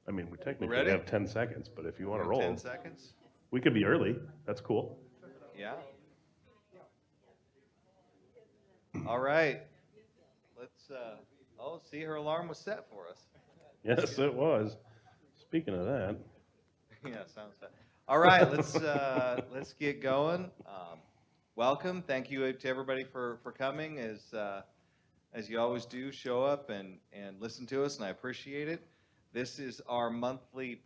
I mean, we technically Ready? have 10 seconds, but if you want to We roll, have 10 seconds. we could be early. That's cool. Yeah. All right. Let's. Oh, see, her alarm was set for us. Yes, it was. Speaking of that, Yeah, sounds fun. All right, let's get going. Welcome. Thank you to everybody for coming. As you always do, show up and listen to us, and I appreciate it. This is our monthly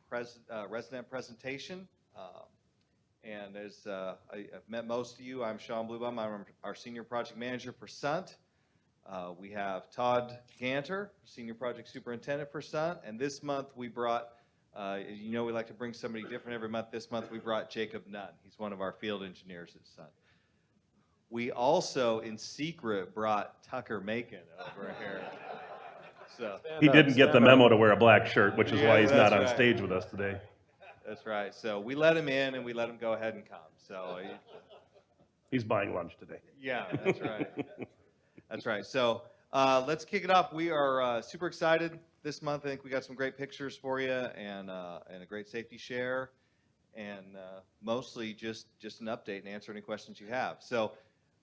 resident presentation. And as I've met most of you, I'm Sean Bluebaum. I'm our senior project manager for Sundt. We have Todd Ganter, senior project superintendent for Sundt. And this month we brought, as you know, we like to bring somebody different every month. This month we brought Jacob Nunn. He's one of our field engineers at Sundt. We also, in secret, brought Tucker Macon over here. So he didn't get the memo to wear a black shirt, which is why he's not on stage with us today. That's right. So we let him in and we let him go ahead and come. So he's buying lunch today. Yeah, that's right. That's right. So let's kick it off. We are super excited this month. I think we got some great pictures for you and a great safety share, and mostly just an update and answer any questions you have. So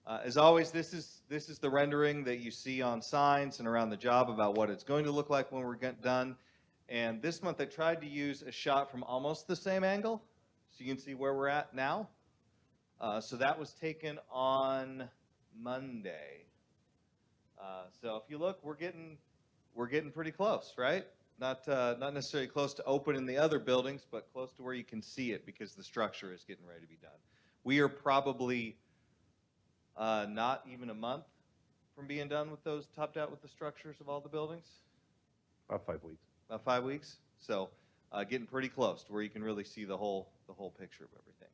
as always, this is the rendering that you see on signs and around the job about what it's going to look like when we're done. And this month I tried to use a shot from almost the same angle, so you can see where we're at now. So that was taken on Monday. So if you look, we're getting pretty close, right? Not necessarily close to open in the other buildings, but close to where you can see it because the structure is getting ready to be done. We are probably not even a month from being done with those, topped out with the structures of all the buildings. About 5 weeks. About 5 weeks. So getting pretty close to where you can really see the whole picture of everything.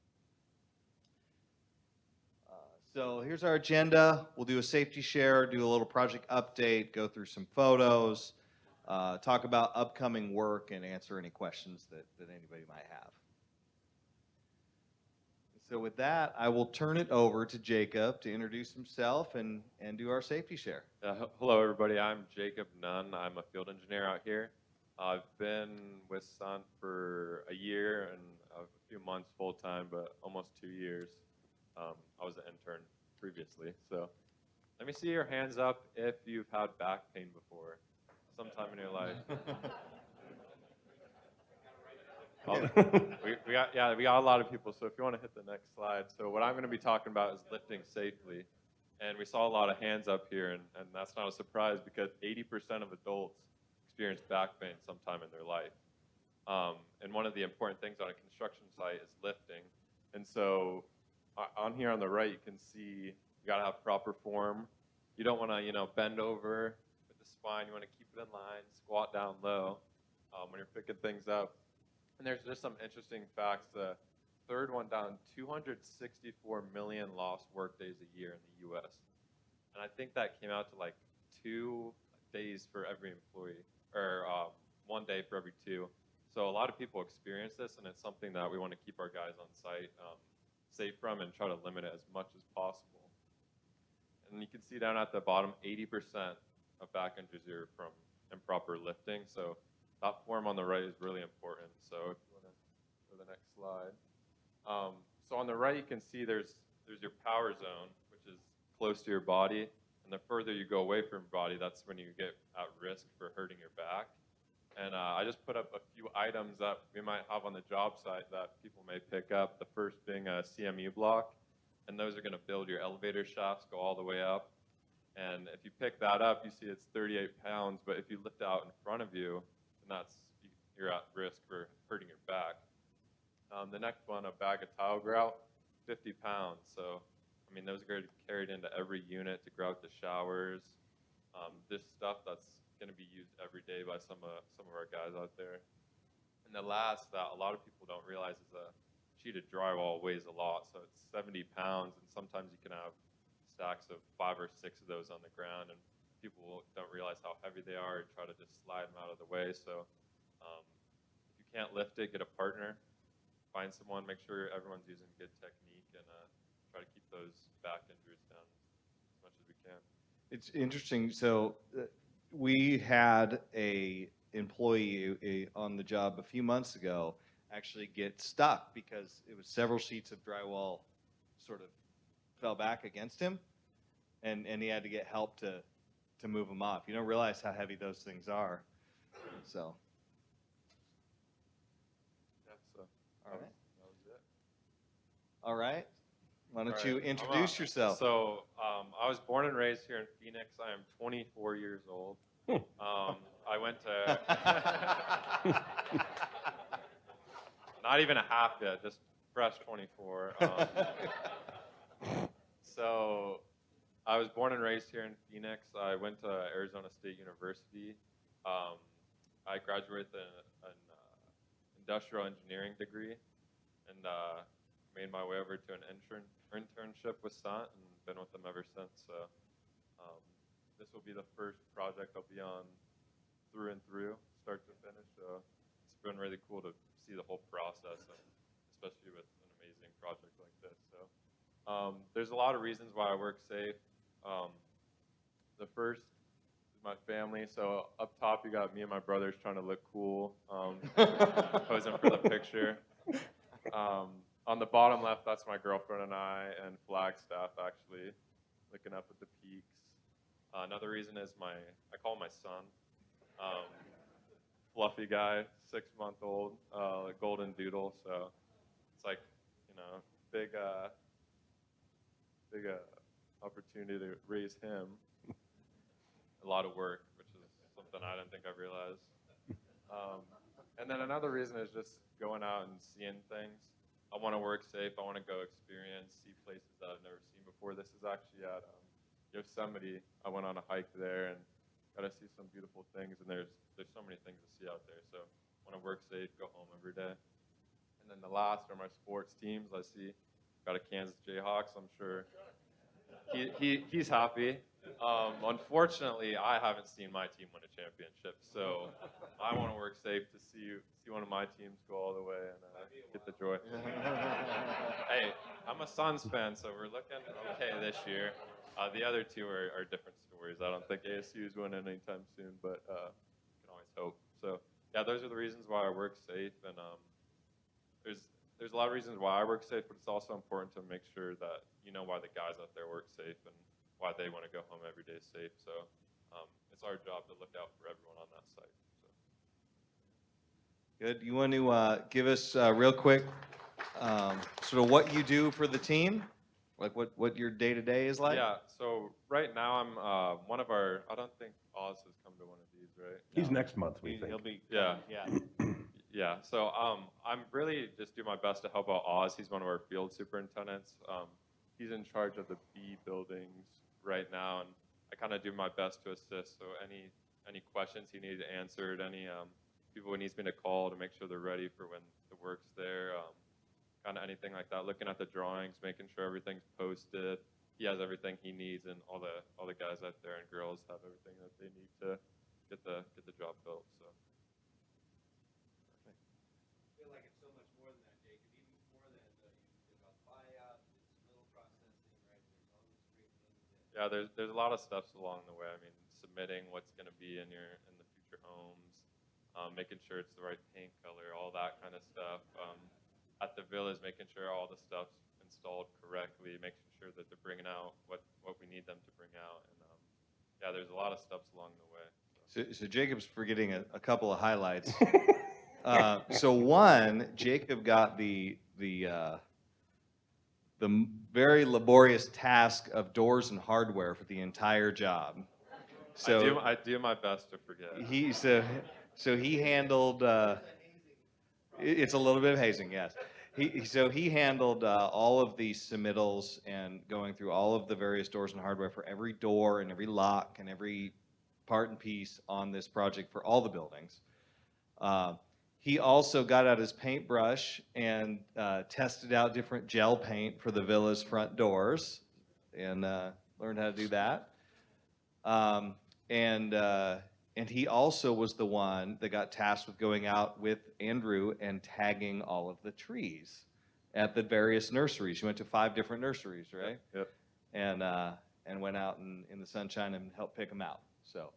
So here's our agenda. We'll do a safety share, do a little project update, go through some photos, talk about upcoming work, and answer any questions that anybody might have. So with that, I will turn it over to Jacob to introduce himself and do our safety share. Hello, everybody. I'm Jacob Nunn. I'm a field engineer out here. I've been with Sundt for a year and a few months full-time, but almost 2 years. I was an intern previously. So let me see your hands up if you've had back pain before, sometime in your life. we got a lot of people, so if you want to hit the next slide. So what I'm going to be talking about is lifting safely. And we saw a lot of hands up here, and that's not a surprise because 80% of adults experience back pain sometime in their life. And one of the important things on a construction site is lifting. And so on here on the right, you can see you got to have proper form. You don't want to, bend over with the spine. You want to keep it in line, squat down low when you're picking things up. And there's just some interesting facts. The third one down, 264 million lost work days a year in the U.S. And I think that came out to like 2 days for every employee, or 1 day for every 2. So a lot of people experience this, and it's something that we want to keep our guys on site safe from and try to limit it as much as possible. And you can see down at the bottom, 80% of back injuries are from improper lifting. So that form on the right is really important. So if you want to go to the next slide. So on the right, you can see there's your power zone, which is close to your body. And the further you go away from your body, that's when you get at risk for hurting your back. And I just put up a few items that we might have on the job site that people may pick up. The first being a Cmu Block. And those are going to build your elevator shafts, go all the way up. And if you pick that up, you see it's 38 pounds. But if you lift it out in front of you, then you're at risk for hurting your back. The next one, a bag of tile grout, 50 pounds. So, I mean, those are going to be carried into every unit to grout the showers. This stuff that's going to be used every day by some of our guys out there. And the last that a lot of people don't realize is a sheet of drywall weighs a lot. So it's 70 pounds, and sometimes you can have stacks of 5 or 6 of those on the ground, and people don't realize how heavy they are and try to just slide them out of the way. So if you can't lift it, get a partner, find someone, make sure everyone's using good technique, and try to keep those back injuries down as much as we can. It's interesting. So we had a employee on the job a few months ago actually get stuck because it was several sheets of drywall sort of fell back against him, and he had to get help to move them off. You don't realize how heavy those things are. So, Yeah, so all right. that was it. All right. Why don't All you right, introduce yourself? So, I was born and raised here in Phoenix. I am 24 years old. I went to not even a half yet, just fresh 24. So, I was born and raised here in Phoenix. I went to Arizona State University. I graduated an industrial engineering degree, and made my way over to an internship with Sundt, and been with them ever since. So this will be the first project I'll be on through and through, start to finish. So it's been really cool to see the whole process, and especially with an amazing project like this. So there's a lot of reasons why I work safe. The first is my family. So up top, you got me and my brothers trying to look cool, posing for the picture. On the bottom left, that's my girlfriend and I, and Flagstaff actually, looking up at the peaks. Another reason is I call him my son, fluffy guy, 6-month-old, golden doodle. So it's like, big opportunity to raise him. A lot of work, which is something I didn't think I realized. And then another reason is just going out and seeing things. I want to work safe. I want to go experience, see places that I've never seen before. This is actually at Yosemite. I went on a hike there and got to see some beautiful things. And there's so many things to see out there. So I want to work safe, go home every day. And then the last are my sports teams. I see got a Kansas Jayhawks. I'm sure he's happy. Unfortunately, I haven't seen my team win a championship, so I want to work safe to see one of my teams go all the way and get the joy. Hey, I'm a Suns fan, so we're looking okay this year. The other two are different stories. I don't think ASU is winning anytime soon, but can always hope. So yeah, those are the reasons why I work safe, and there's a lot of reasons why I work safe, but it's also important to make sure that you know why the guys out there work safe and why they want to go home every day safe. So it's our job to look out for everyone on that site. So. Good. You want to give us real quick sort of what you do for the team? Like what your day-to-day is like? Yeah, so right now I'm one of our, I don't think Oz has come to one of these, right? He's next month, we think. He'll be Yeah. yeah. Yeah, so I'm really just doing my best to help out Oz. He's one of our field superintendents. He's in charge of the B buildings right now, and I kind of do my best to assist. So any questions he needs answered, any people he needs me to call to make sure they're ready for when the work's there, kind of anything like that. Looking at the drawings, making sure everything's posted. He has everything he needs, and all the guys out there and girls have everything that they need to get the job built. So. Feel like it's so much more than that, Jacob. Even more than you about buyout, it's middle processing, right? There's all these great things. Yeah, there's a lot of steps along the way. I mean, submitting what's going to be in the future homes, making sure it's the right paint color, all that kind of stuff. At the villas, making sure all the stuff's installed correctly, making sure that they're bringing out what we need them to bring out. And yeah, there's a lot of steps along the way. So Jacob's forgetting a couple of highlights. So one, Jacob got the very laborious task of doors and hardware for the entire job. So I do my best to forget. he handled. It's a little bit of hazing, yes. He handled all of the submittals and going through all of the various doors and hardware for every door and every lock and every part and piece on this project for all the buildings. He also got out his paintbrush and tested out different gel paint for the villa's front doors and learned how to do that. And he also was the one that got tasked with going out with Andrew and tagging all of the trees at the various nurseries. You went to 5 different nurseries, right? Yep. And went out in the sunshine and helped pick them out. So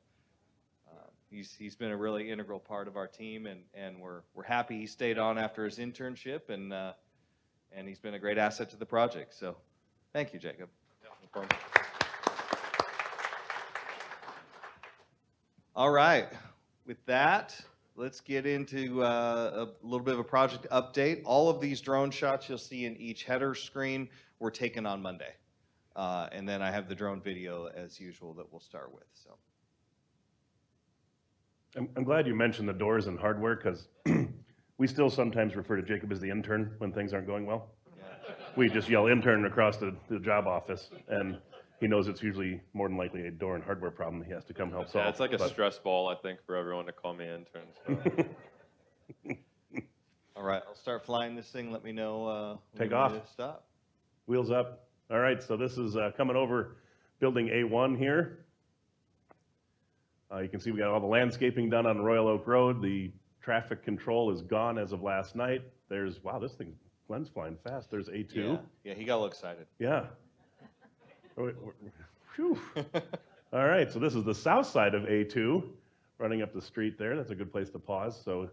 He's been a really integral part of our team, and we're happy he stayed on after his internship, and he's been a great asset to the project. So, thank you, Jacob. No problem. All right. With that, let's get into a little bit of a project update. All of these drone shots you'll see in each header screen were taken on Monday. And then I have the drone video as usual that we'll start with. So, I'm glad you mentioned the doors and hardware, because we still sometimes refer to Jacob as the intern when things aren't going well. yeah. We just yell intern across the job office, and he knows it's usually more than likely a door and hardware problem he has to come help solve. Yeah, it's like a But- stress ball, I think, for everyone to call me intern. So. All right, I'll start flying this thing. Let me know when Take you're ready off. to stop. Wheels up. All right, so this is coming over building A1 here. You can see we got all the landscaping done on Royal Oak Road. The traffic control is gone as of last night. There's, wow, this thing, Glenn's flying fast. There's A2. Yeah, he got a little excited. Yeah. Phew. All right, so this is the south side of A2, running up the street there. That's a good place to pause. So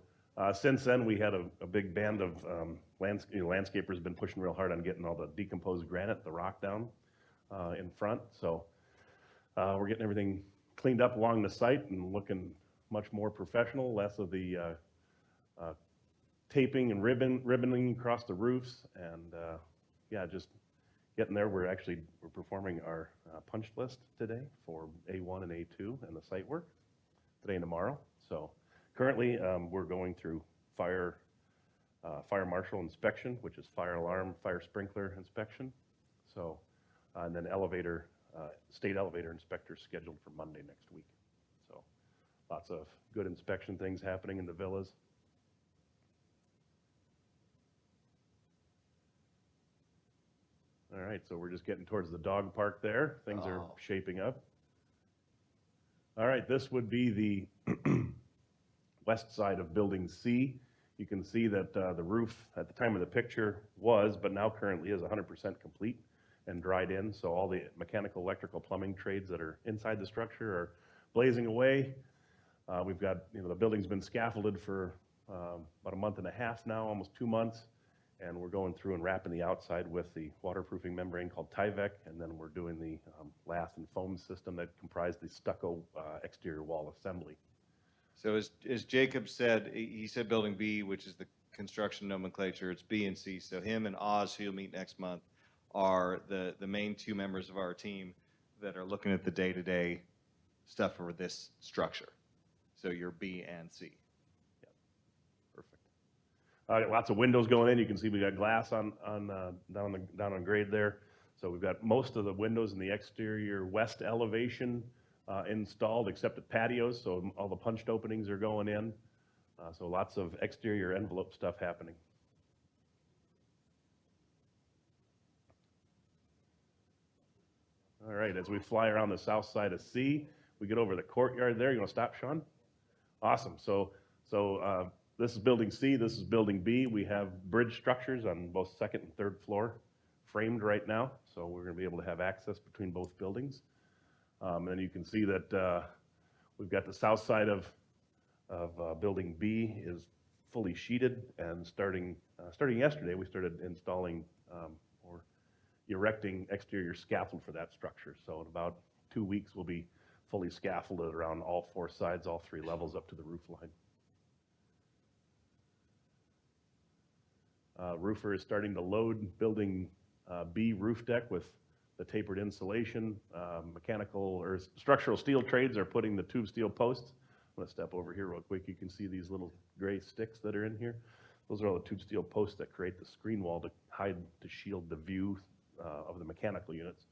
since then, we had a big band of landscapers been pushing real hard on getting all the decomposed granite, the rock down in front. So we're getting everything cleaned up along the site and looking much more professional, less of the taping and ribboning across the roofs. And yeah, just getting there. We're performing our punch list today for A1 and A2 and the site work today and tomorrow. So currently we're going through fire marshal inspection, which is fire alarm, fire sprinkler inspection. So and then state elevator inspector scheduled for Monday next week. So lots of good inspection things happening in the villas. All right, so we're just getting towards the dog park there. Things are shaping up. All right, this would be the west side of building C. You can see that the roof at the time of the picture was, but now currently is 100% complete and dried in. So all the mechanical, electrical, plumbing trades that are inside the structure are blazing away. We've got, the building's been scaffolded for about a month and a half now, almost 2 months. And we're going through and wrapping the outside with the waterproofing membrane called Tyvek, and then we're doing the lath and foam system that comprised the stucco exterior wall assembly. So as Jacob said, he said building B, which is the construction nomenclature, it's B and C. So him and Oz, who you'll meet next month, are the main two members of our team that are looking at the day-to-day stuff for this structure. So you're B and C. Yeah, perfect. Got lots of windows going in. You can see we got glass on down on grade there. So we've got most of the windows in the exterior west elevation installed, except at patios. So all the punched openings are going in. So lots of exterior envelope stuff happening. All right, as we fly around the south side of C, we get over the courtyard there. You want to stop, Sean? Awesome. So this is building C, this is building B. We have bridge structures on both second and third floor framed right now. So we're going to be able to have access between both buildings. And then you can see that we've got the south side of building B is fully sheeted, and starting yesterday, we started installing or erecting exterior scaffold for that structure. So in about 2 weeks, we'll be fully scaffolded around all four sides, all three levels up to the roof line. Roofer is starting to load building B roof deck with the tapered insulation. Mechanical or structural steel trades are putting the tube steel posts. I'm going to step over here real quick. You can see these little gray sticks that are in here. Those are all the tube steel posts that create the screen wall to shield the view of the mechanical units.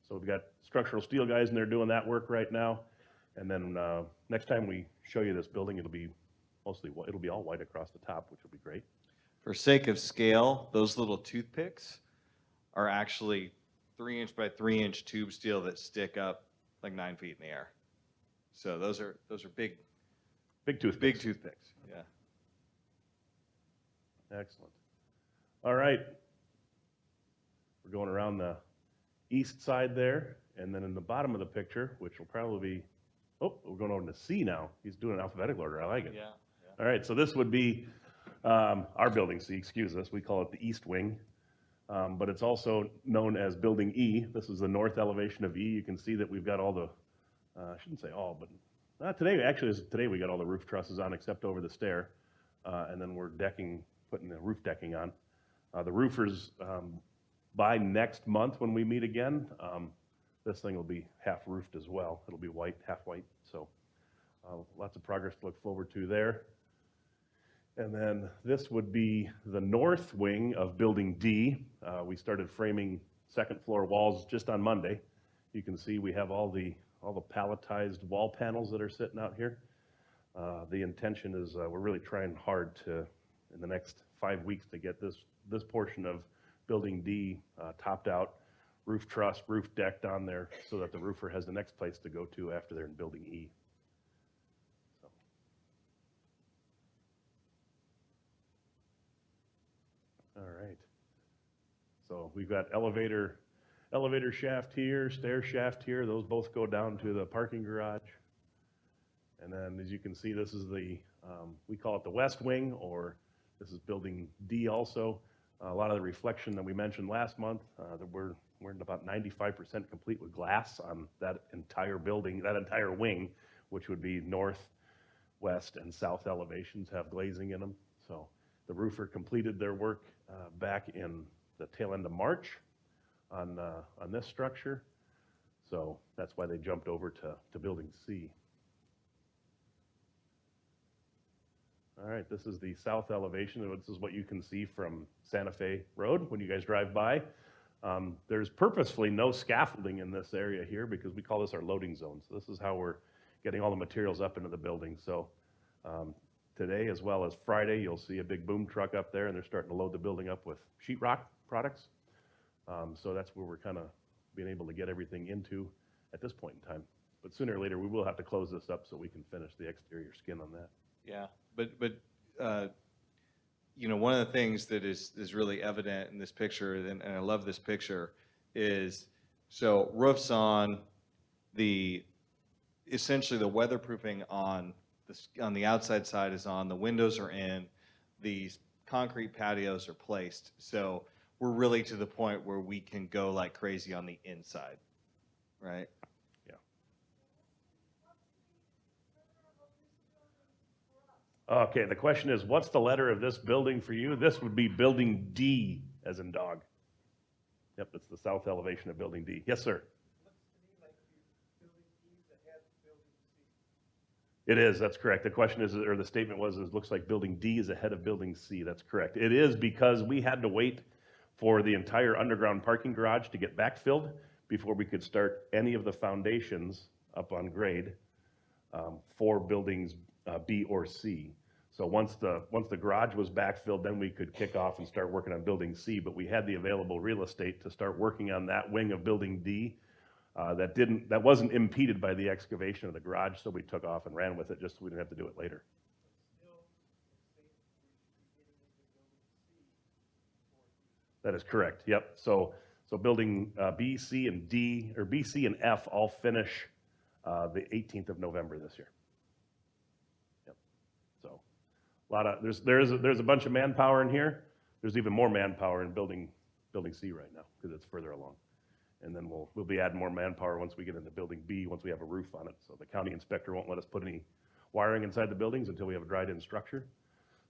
So we've got structural steel guys in there doing that work right now. And then next time we show you this building, it'll be all white across the top, which will be great. For sake of scale, those little toothpicks are actually 3-inch by 3-inch tube steel that stick up like 9 feet in the air. So those are big toothpicks. Yeah. Excellent. All right. We're going around the east side there, and then in the bottom of the picture, which will probably be Oh, we're going over to C now. He's doing an alphabetical order. I like it. Yeah. All right, so this would be our building C, excuse us. We call it the east wing, but it's also known as building E. This is the north elevation of E. You can see that we've got all the, I shouldn't say all, but today we got all the roof trusses on except over the stair, and then we're putting the roof decking on. The roofers, by next month when we meet again, this thing will be half roofed as well. It'll be white, half white, so lots of progress to look forward to there. And then this would be the north wing of building D. We started framing second floor walls just on Monday. You can see we have all the palletized wall panels that are sitting out here. The intention is we're really trying hard to, in the next 5 weeks, to get this portion of building D topped out, roof truss, roof decked on there, so that the roofer has the next place to go to after they're in building E. All right. So we've got elevator shaft here, stair shaft here. Those both go down to the parking garage. And then as you can see, this is we call it the west wing, or this is building D also. A lot of the reflection that we mentioned last month, that we're at about 95% complete with glass on that entire building, that entire wing, which would be north, west, and south elevations have glazing in them. So the roofer completed their work back in the tail end of March on this structure. So that's why they jumped over to building C. All right, this is the south elevation. This is what you can see from Santa Fe Road when you guys drive by. There's purposefully no scaffolding in this area here because we call this our loading zone. So this is how we're getting all the materials up into the building. So today, as well as Friday, you'll see a big boom truck up there, and they're starting to load the building up with sheetrock products. So that's where we're kind of being able to get everything into at this point in time. But sooner or later, we will have to close this up so we can finish the exterior skin on that. Yeah, but one of the things that is really evident in this picture, and I love this picture, is so roofs on, essentially the weatherproofing on the outside side is on, the windows are in, these concrete patios are placed. So we're really to the point where we can go like crazy on the inside, right? Okay, the question is, what's the letter of this building for you? This would be building D, as in dog. Yep, it's the south elevation of building D. Yes, sir? It is, that's correct. The question is, or the statement was, it looks like building D is ahead of building C. That's correct. It is because we had to wait for the entire underground parking garage to get backfilled before we could start any of the foundations up on grade for buildings B or C. So once the garage was backfilled, then we could kick off and start working on building C, but we had the available real estate to start working on that wing of building D. That wasn't impeded by the excavation of the garage, so we took off and ran with it just so we didn't have to do it later. That is correct, yep. So building B, C, and D, or B, C, and F all finish the 18th of November this year. So there's a bunch of manpower in here. There's even more manpower in building C right now because it's further along. And then we'll be adding more manpower once we get into building B, once we have a roof on it. So the county inspector won't let us put any wiring inside the buildings until we have a dried-in structure.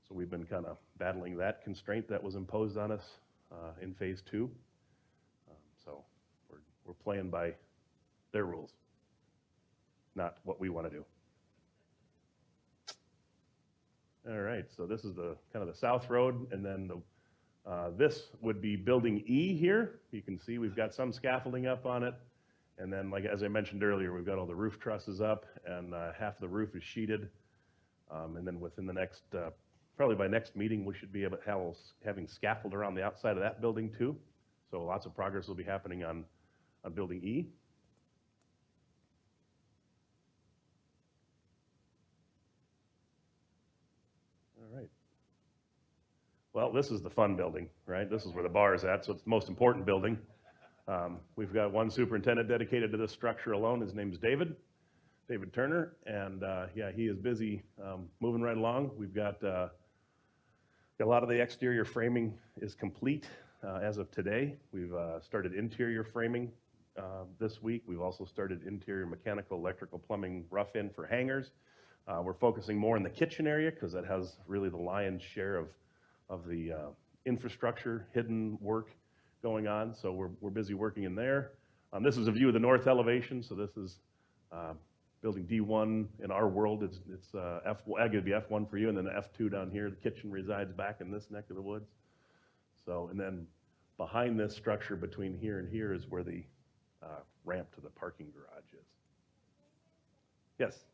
So we've been kind of battling that constraint that was imposed on us in phase 2. So we're playing by their rules, not what we want to do. All right, so this is the kind of the south road, and then this would be building E here. You can see we've got some scaffolding up on it, and then, like as I mentioned earlier, we've got all the roof trusses up, and half of the roof is sheeted. And then within the next, probably by next meeting, we should be able to having scaffold around the outside of that building too. So lots of progress will be happening on building E. All right. Well, this is the fun building, right? This is where the bar is at, so it's the most important building. We've got one superintendent dedicated to this structure alone. His name's David. David Turner, and yeah, he is busy moving right along. We've got a lot of the exterior framing is complete as of today. We've started interior framing this week. We've also started interior mechanical, electrical, plumbing, rough in for hangars. We're focusing more in the kitchen area because that has really the lion's share of the infrastructure, hidden work going on. So we're busy working in there. This is a view of the north elevation. So this is building D1 in our world. It's F1, it'd be F1 for you, and then F2 down here. The kitchen resides back in this neck of the woods. So, and then behind this structure between here and here is where the ramp to the parking garage is. Yes.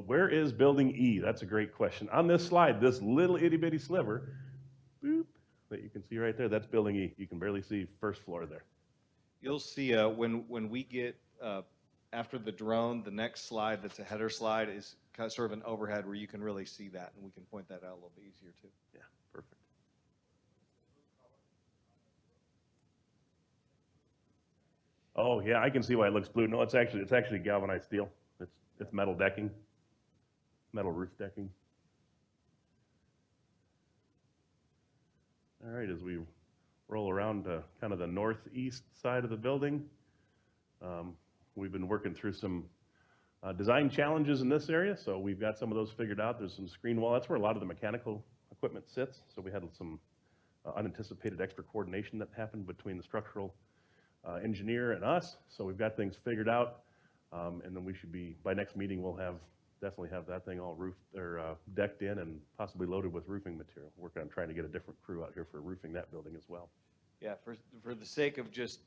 Where is building E? That's a great question. On this slide, this little itty bitty sliver, boop, that you can see right there, that's building E. You can barely see first floor there. You'll see when we get after the drone, the next slide that's a header slide is kind of sort of an overhead where you can really see that, and we can point that out a little bit easier too. Yeah, perfect. Oh yeah, I can see why it looks blue. No, it's actually galvanized steel. It's metal decking, metal roof decking. All right, as we roll around to kind of the northeast side of the building, we've been working through some design challenges in this area, so we've got some of those figured out. There's some screen wall. That's where a lot of the mechanical equipment sits, so we had some unanticipated extra coordination that happened between the structural engineer and us, so we've got things figured out, and then we should be, by next meeting, we'll definitely have that thing all roofed or decked in and possibly loaded with roofing material. Working on trying to get a different crew out here for roofing that building as well. Yeah, for the sake of just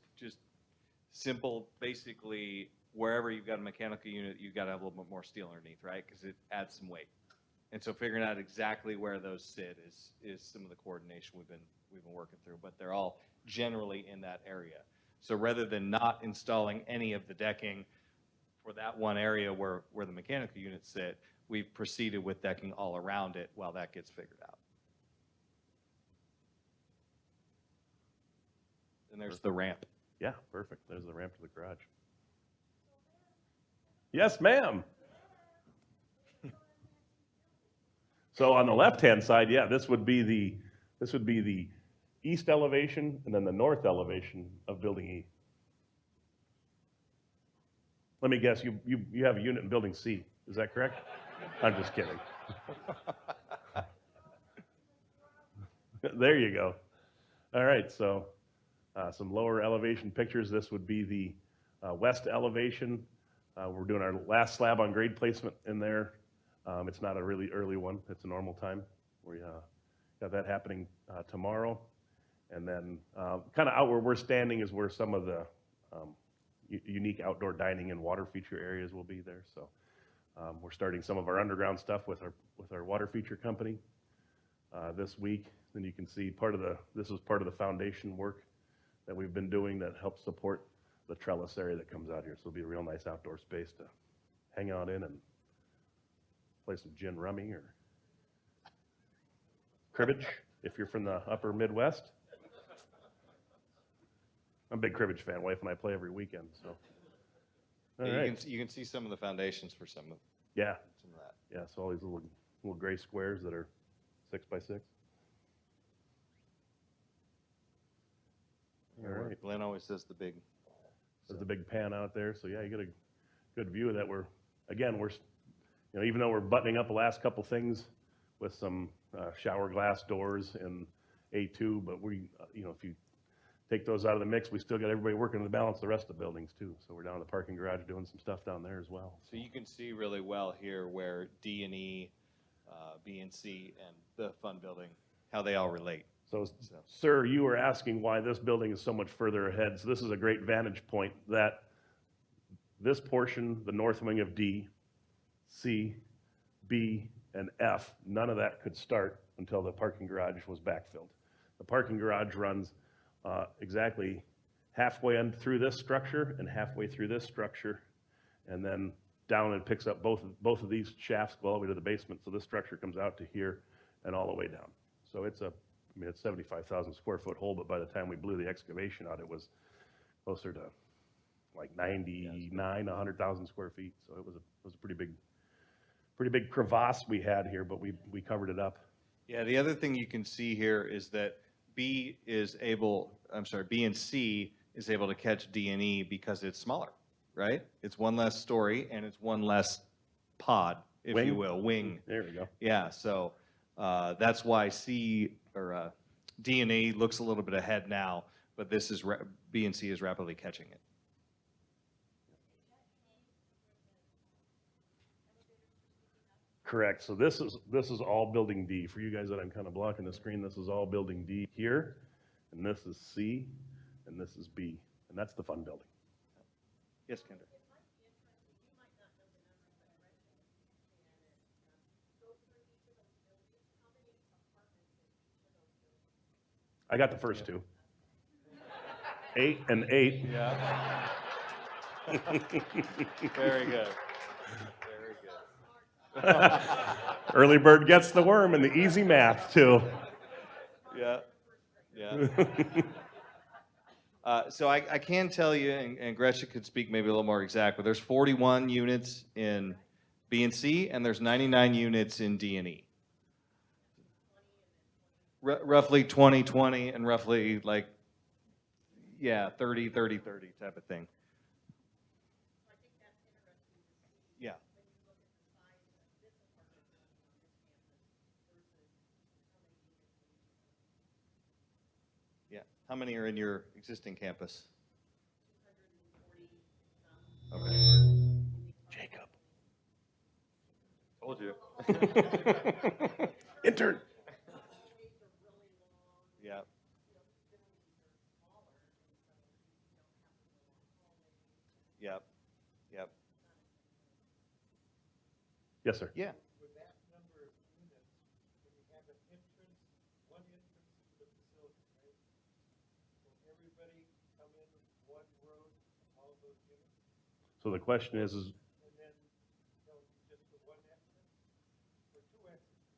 simple, basically, wherever you've got a mechanical unit, you've got to have a little bit more steel underneath, right? Because it adds some weight. And so figuring out exactly where those sit is some of the coordination we've been working through, but they're all generally in that area. So rather than not installing any of the decking for that one area where the mechanical units sit, we've proceeded with decking all around it while that gets figured out. And there's the ramp. Yeah, perfect. There's the ramp to the garage. Yes, ma'am. So on the left-hand side, yeah, this would be the east elevation and then the north elevation of building E. Let me guess, you have a unit in building C. Is that correct? I'm just kidding. There you go. All right, so some lower elevation pictures. This would be the west elevation. We're doing our last slab on grade placement in there. It's not a really early one. It's a normal time. We got that happening tomorrow. And then kind of out where we're standing is where some of the unique outdoor dining and water feature areas will be there. So we're starting some of our underground stuff with our water feature company this week. Then you can see this is part of the foundation work that we've been doing that helps support the trellis area that comes out here. So it'll be a real nice outdoor space to hang out in and play some gin rummy or cribbage if you're from the upper Midwest. I'm a big cribbage fan. Wife and I play every weekend. So, all right. You can see some of the foundations for some of Yeah, that. yeah. So all these little gray squares that are 6 by 6. All right. Glenn always says the big. There's the big pan out there. So yeah, you get a good view of that. We're even though we're buttoning up the last couple things with some shower glass doors in A2, but if you take those out of the mix, we still got everybody working to balance the rest of the buildings too. So we're down in the parking garage doing some stuff down there as well. So you can see really well here where D and E, B and C, and the fun building, how they all relate. So, sir, you were asking why this building is so much further ahead. So this is a great vantage point that this portion, the north wing of D, C, B, and F, none of that could start until the parking garage was backfilled. The parking garage runs exactly halfway through this structure and halfway through this structure, and then down and picks up both of these shafts go all the way to the basement. So this structure comes out to here and all the way down. So it's a 75,000 square foot hole, but by the time we blew the excavation out, it was closer to like 99, 100,000 square feet. So it was a pretty big crevasse we had here, but we covered it up. Yeah, the other thing you can see here is that B and C is able to catch D and E because it's smaller, right? It's one less story and it's one less pod, if you Wing? will, wing. There we go. Yeah, so that's why D and E looks a little bit ahead now, but B and C is rapidly catching it. Correct. So this is all building D. For you guys that I'm kind of blocking the screen, this is all building D here, and this is C, and this is B, and that's the fun building. Yes, Kendra. I got the first two. 8 and 8. Yeah. Very good. Early bird gets the worm and the easy math too. Yeah, yeah. So I can tell you, and Gretchen could speak maybe a little more exact, but there's 41 units in B and C, and there's 99 units in D and E. Roughly 20, and roughly 30 type of thing. Yeah. Yeah. How many are in your existing campus? Okay. Jacob. Told you. Intern. Yeah. Yep. Yep. Yes, sir. Yeah. With that number of units, when you have an entrance, one entrance to the facility, right? Will everybody come in one road, all those units? So the question is And then there'll be just the one entrance or two entrances?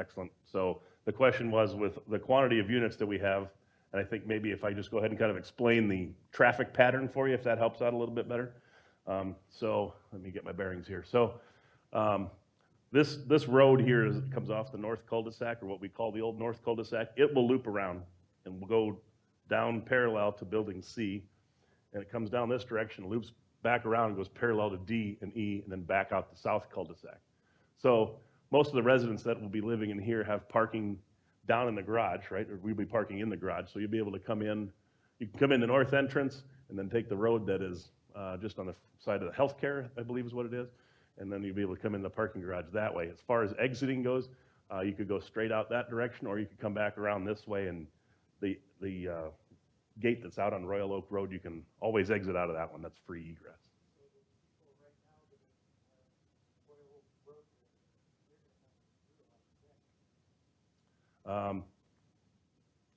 excellent. So the question was with the quantity of units that we have, and I think maybe if I just go ahead and kind of explain the traffic pattern for you, if that helps out a little bit better. So let me get my bearings here. So this road here comes off the North Cul-De-Sac, or what we call the old North Cul-De-Sac. It will loop around and will go down parallel to building C, and it comes down this direction, loops back around and goes parallel to D and E, and then back out the South Cul-De-Sac. So most of the residents that will be living in here have parking down in the garage, right? Or we'll be parking in the garage, so you'll be able to come in. You can come in the north entrance and then take the road that is just on the side of the healthcare, I believe is what it is, and then you'll be able to come in the parking garage that way. As far as exiting goes, you could go straight out that direction, or you could come back around this way, and the gate that's out on Royal Oak Road, you can always exit out of that one. That's free egress.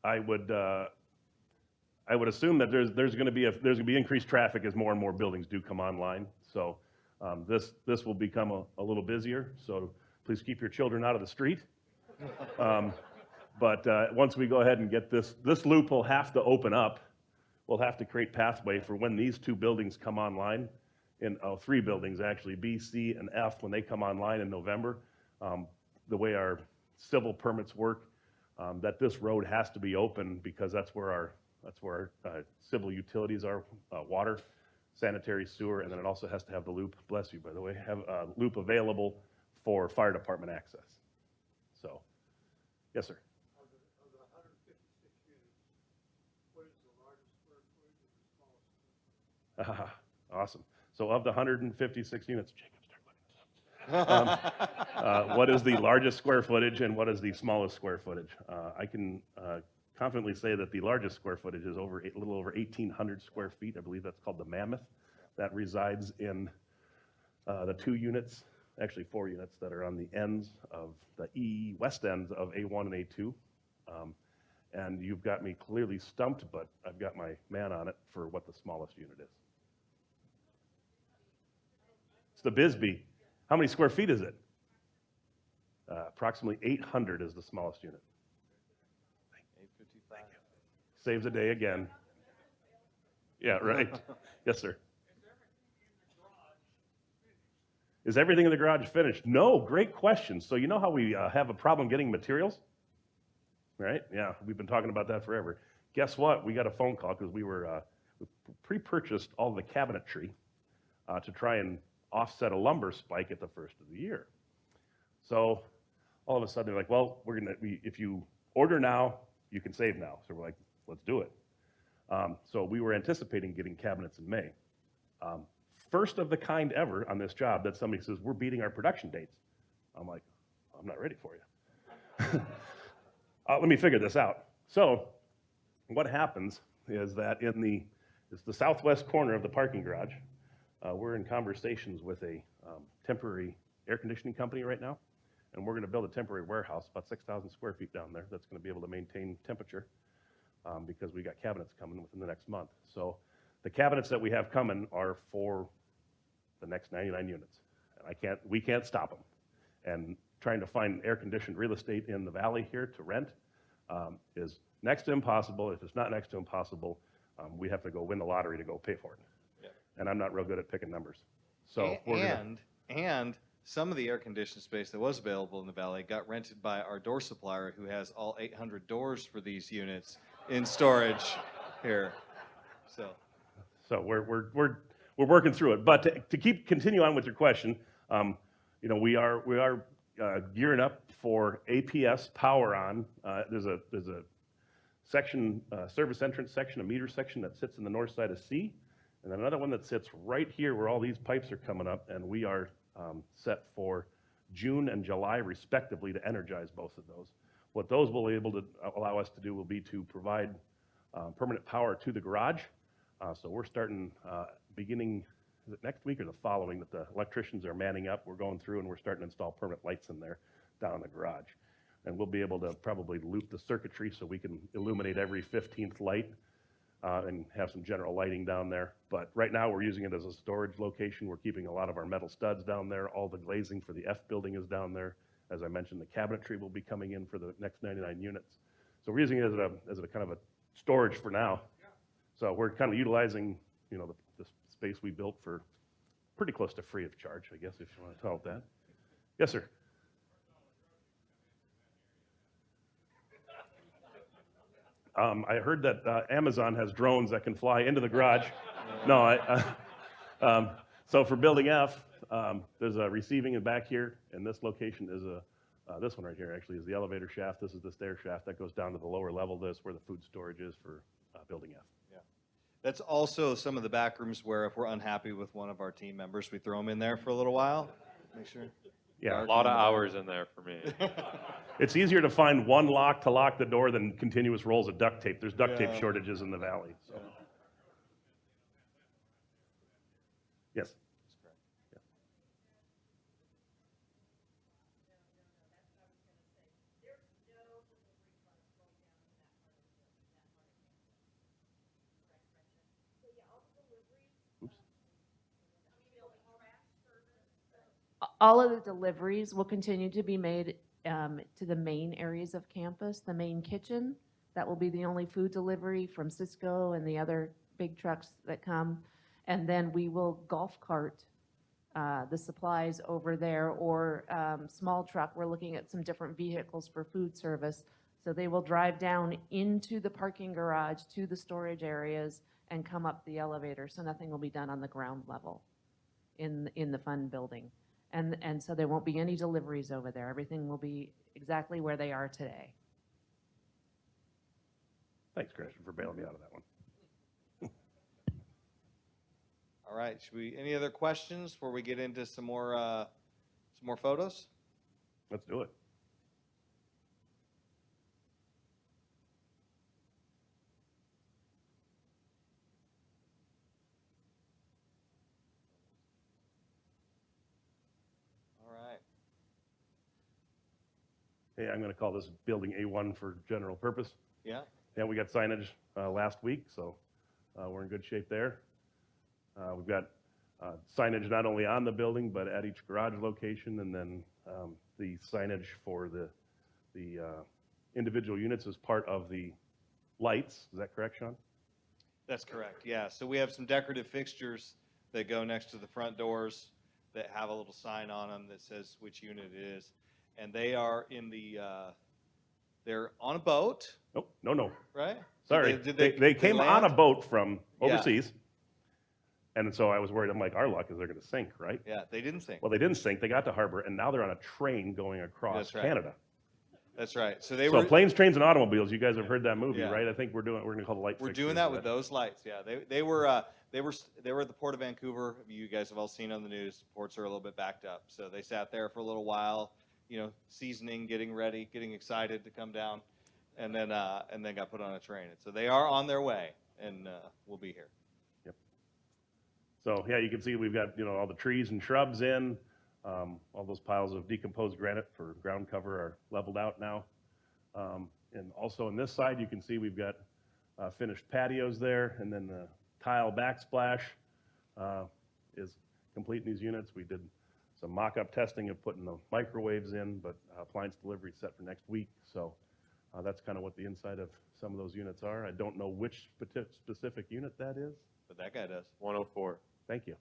I would assume that there's going to be increased traffic as more and more buildings do come online. So this will become a little busier. So please keep your children out of the street. But once we go ahead and get this loop will have to open up. We'll have to create pathway for when these two buildings come online, three buildings actually, B, C, and F, when they come online in November. The way our civil permits work, that this road has to be open because that's where our civil utilities are, water, sanitary, sewer, and then it also has to have the loop, bless you, by the way, have a loop available for fire department access. So, yes, sir. Of the 156 units, what is the largest square footage and the smallest square footage? Awesome. So of the 156 units, Jacob, start looking this up. What is the largest square footage and what is the smallest square footage? I can confidently say that the largest square footage is a little over 1,800 square feet. I believe that's called the Mammoth. That resides in the 2 units, actually 4 units that are on the ends of the west ends of A1 and A2. And you've got me clearly stumped, but I've got my man on it for what the smallest unit is. It's the Bisbee. How many square feet is it? Approximately 800 is the smallest unit. 855. Saves a day again. Yeah, right. Yes, sir. Is everything in the garage finished? No, great question. So you know how we have a problem getting materials? Right? Yeah, we've been talking about that forever. Guess what? We got a phone call because we pre-purchased all the cabinetry to try and offset a lumber spike at the first of the year. So all of a sudden they're like, well, if you order now, you can save now. So we're like, let's do it. So we were anticipating getting cabinets in May. First of the kind ever on this job that somebody says, we're beating our production dates. I'm like, I'm not ready for you. Let me figure this out. So what happens is that it's the southwest corner of the parking garage. We're in conversations with a temporary air conditioning company right now, and we're gonna build a temporary warehouse, about 6,000 square feet down there, that's gonna be able to maintain temperature because we got cabinets coming within the next month. So the cabinets that we have coming are for the next 99 units. And we can't stop them. And trying to find air-conditioned real estate in the valley here to rent is next to impossible. If it's not next to impossible, we have to go win the lottery to go pay for it. Yeah. And I'm not real good at picking numbers. So And some of the air-conditioned space that was available in the valley got rented by our door supplier, who has all 800 doors for these units in storage here. So we're working through it. But to continue on with your question, we are gearing up for APS power on. There's a section, service entrance section, a meter section that sits in the north side of C, and then another one that sits right here where all these pipes are coming up, and we are set for June and July respectively to energize both of those. What those will be able to allow us to do will be to provide permanent power to the garage. So we're starting beginning, is it next week or the following, that the electricians are manning up. We're going through and we're starting to install permanent lights in there down in the garage. And we'll be able to probably loop the circuitry so we can illuminate every 15th light and have some general lighting down there. But right now we're using it as a storage location. We're keeping a lot of our metal studs down there. All the glazing for the F building is down there. As I mentioned, the cabinetry will be coming in for the next 99 units. So we're using it as a kind of a storage for now. So we're kind of utilizing, the space we built for pretty close to free of charge, I guess, if you want to call it that. Yes, sir. I heard that Amazon has drones that can fly into the garage. No, so for building F, there's a receiving in back here, and this location is this one right here actually is the elevator shaft. This is the stair shaft that goes down to the lower level. This is where the food storage is for building F. yeah, that's also some of the back rooms where if we're unhappy with one of our team members, we throw them in there for a little while. Make sure. Yeah, A lot of hours in there for me. it's easier to find one lock to lock the door than continuous rolls of duct tape. There's duct tape Yeah. shortages in the valley. So. Yeah. Yes. That's correct. Yeah. All of the deliveries will continue to be made to the main areas of campus, the main kitchen. That will be the only food delivery from Cisco and the other big trucks that come. And then we will golf cart the supplies over there, or small truck. We're looking at some different vehicles for food service. So they will drive down into the parking garage to the storage areas and come up the elevator. So nothing will be done on the ground level in the fun building. And so there won't be any deliveries over there. Everything will be exactly where they are today. Thanks, Christian, for bailing me out of that one. All right. Any other questions before we get into some more photos? Let's do it. All right. Hey, I'm going to call this building A1 for general purpose. Yeah. Yeah, we got signage last week, so we're in good shape there. We've got signage not only on the building, but at each garage location, and then the signage for the individual units as part of the lights. Is that correct, Sean? That's correct, yeah. So we have some decorative fixtures that go next to the front doors that have a little sign on them that says which unit it is. And they are in the, they're on a boat, Nope, no. right? Sorry. Did They came on a land? boat from Yeah. overseas. And so I was worried, I'm like, our luck is they're going to sink, right? Yeah, they didn't sink. Well, they didn't sink. They got to harbor, and now they're on a train going across That's right. Canada. That's right. So they So were, planes, trains, and automobiles. You guys have heard that movie, Yeah. right? I think we're going to call the light. we're fixtures doing that of with those lights, yeah. They were at the Port of Vancouver. You guys have all seen on the news, ports are a little bit backed up. So they sat there for a little while, seasoning, getting ready, getting excited to come down, and then got put on a train. And so they are on their way, and we'll be here. So yeah, you can see we've got all the trees and shrubs in. All those piles of decomposed granite for ground cover are leveled out now. And also on this side, you can see we've got finished patios there, and then the tile backsplash is complete in these units. We did some mock-up testing of putting the microwaves in, but appliance delivery is set for next week. So that's kind of what the inside of some of those units are. I don't know which specific unit that is. But that guy does. 104. Thank you.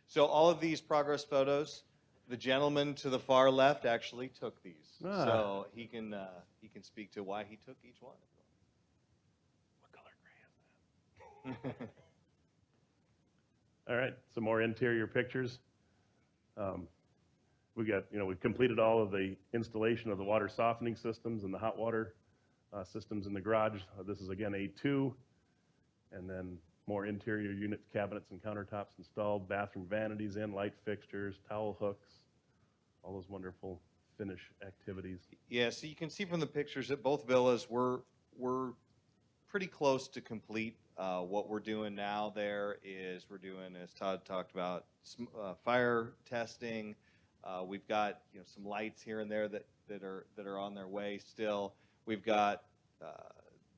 So all of these progress photos, the gentleman to the far left actually took these. Ah. So he can speak to why he took each one. What color gray is that? All right, some more interior pictures. We've completed all of the installation of the water softening systems and the hot water systems in the garage. This is again A2, and then more interior units, cabinets and countertops installed, bathroom vanities in, light fixtures, towel hooks, all those wonderful finish activities. Yeah, so you can see from the pictures that both villas we're pretty close to complete. What we're doing now there is we're doing, as Todd talked about, fire testing. We've got some lights here and there that are on their way still. We've got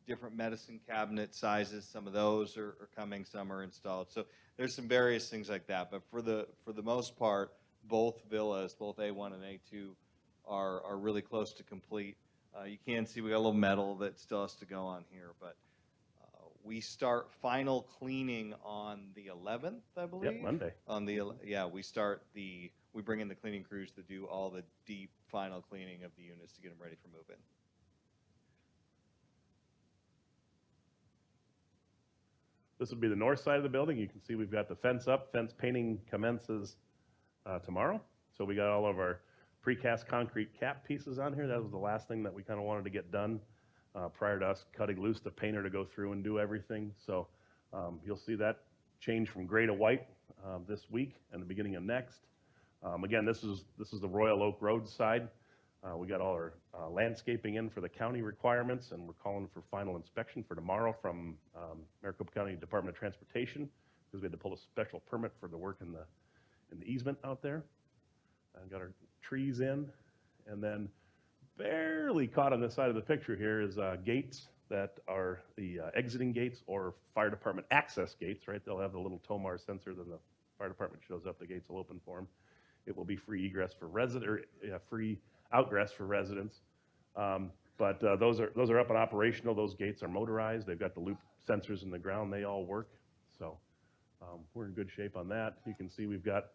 different medicine cabinet sizes. Some of those are coming. Some are installed. So there's some various things like that. But for the most part, both villas, both A1 and A2, are really close to complete. You can see we got a little metal that still has to go on here, but we start final cleaning on the 11th, I believe. Yep, Monday. We bring in the cleaning crews to do all the deep final cleaning of the units to get them ready for move-in. This would be the north side of the building. You can see we've got the fence up. Fence painting commences tomorrow. So we got all of our precast concrete cap pieces on here. That was the last thing that we kind of wanted to get done prior to us cutting loose the painter to go through and do everything. So you'll see that change from gray to white this week and the beginning of next. Again, this is the Royal Oak Road side. We got all our landscaping in for the county requirements, and we're calling for final inspection for tomorrow from Maricopa County Department of Transportation, because we had to pull a special permit for the work in the easement out there. And got our trees in, and then barely caught on this side of the picture here is gates that are the exiting gates or fire department access gates, right? They'll have the little Tomar sensor, then the fire department shows up, the gates will open for them. It will be free egress for free outgress for residents. But those are up and operational. Those gates are motorized. They've got the loop sensors in the ground. They all work. So we're in good shape on that. You can see we've got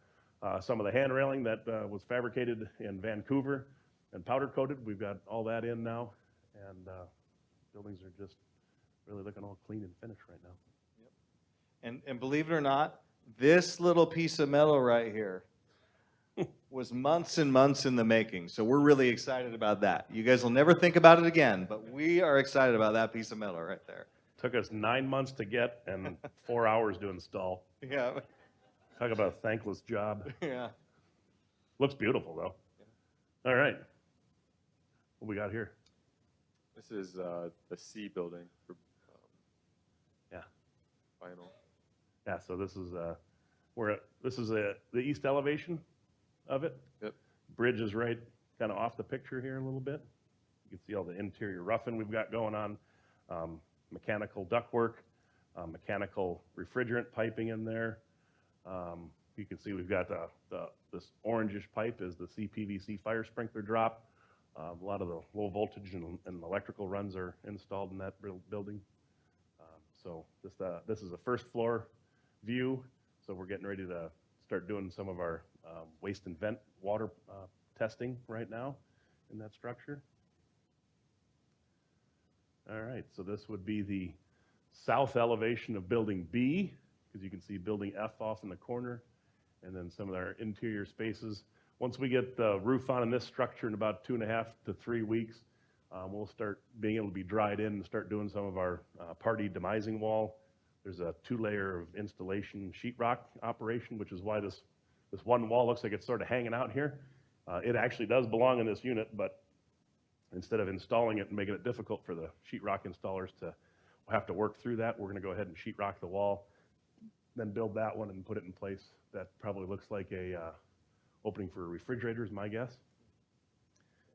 some of the hand railing that was fabricated in Vancouver and powder coated. We've got all that in now, and buildings are just really looking all clean and finished right now. And believe it or not, this little piece of metal right here was months and months in the making. So we're really excited about that. You guys will never think about it again, but we are excited about that piece of metal right there. Took us 9 months to get and 4 hours to install. Yeah. Talk about a thankless job. Yeah. Looks beautiful though. All right. What we got here? This is the C building for Yeah. final. Yeah, so this is the east elevation of it. Yep. Bridge is right kind of off the picture here a little bit. You can see all the interior roughing we've got going on, mechanical ductwork, mechanical refrigerant piping in there. You can see we've got this orangish pipe is the CPVC fire sprinkler drop. A lot of the low voltage and electrical runs are installed in that building. So this is a first floor view. So we're getting ready to start doing some of our waste and vent water testing right now in that structure. All right, so this would be the south elevation of building B, because you can see building F off in the corner, and then some of our interior spaces. Once we get the roof on in this structure in about 2.5 to 3 weeks, we'll start being able to be dried in and start doing some of our party demising wall. There's a 2-layer of installation sheetrock operation, which is why this one wall looks like it's sort of hanging out here. It actually does belong in this unit, but instead of installing it and making it difficult for the sheetrock installers to have to work through that, we're going to go ahead and sheetrock the wall, then build that one and put it in place. That probably looks like a opening for a refrigerator is my guess.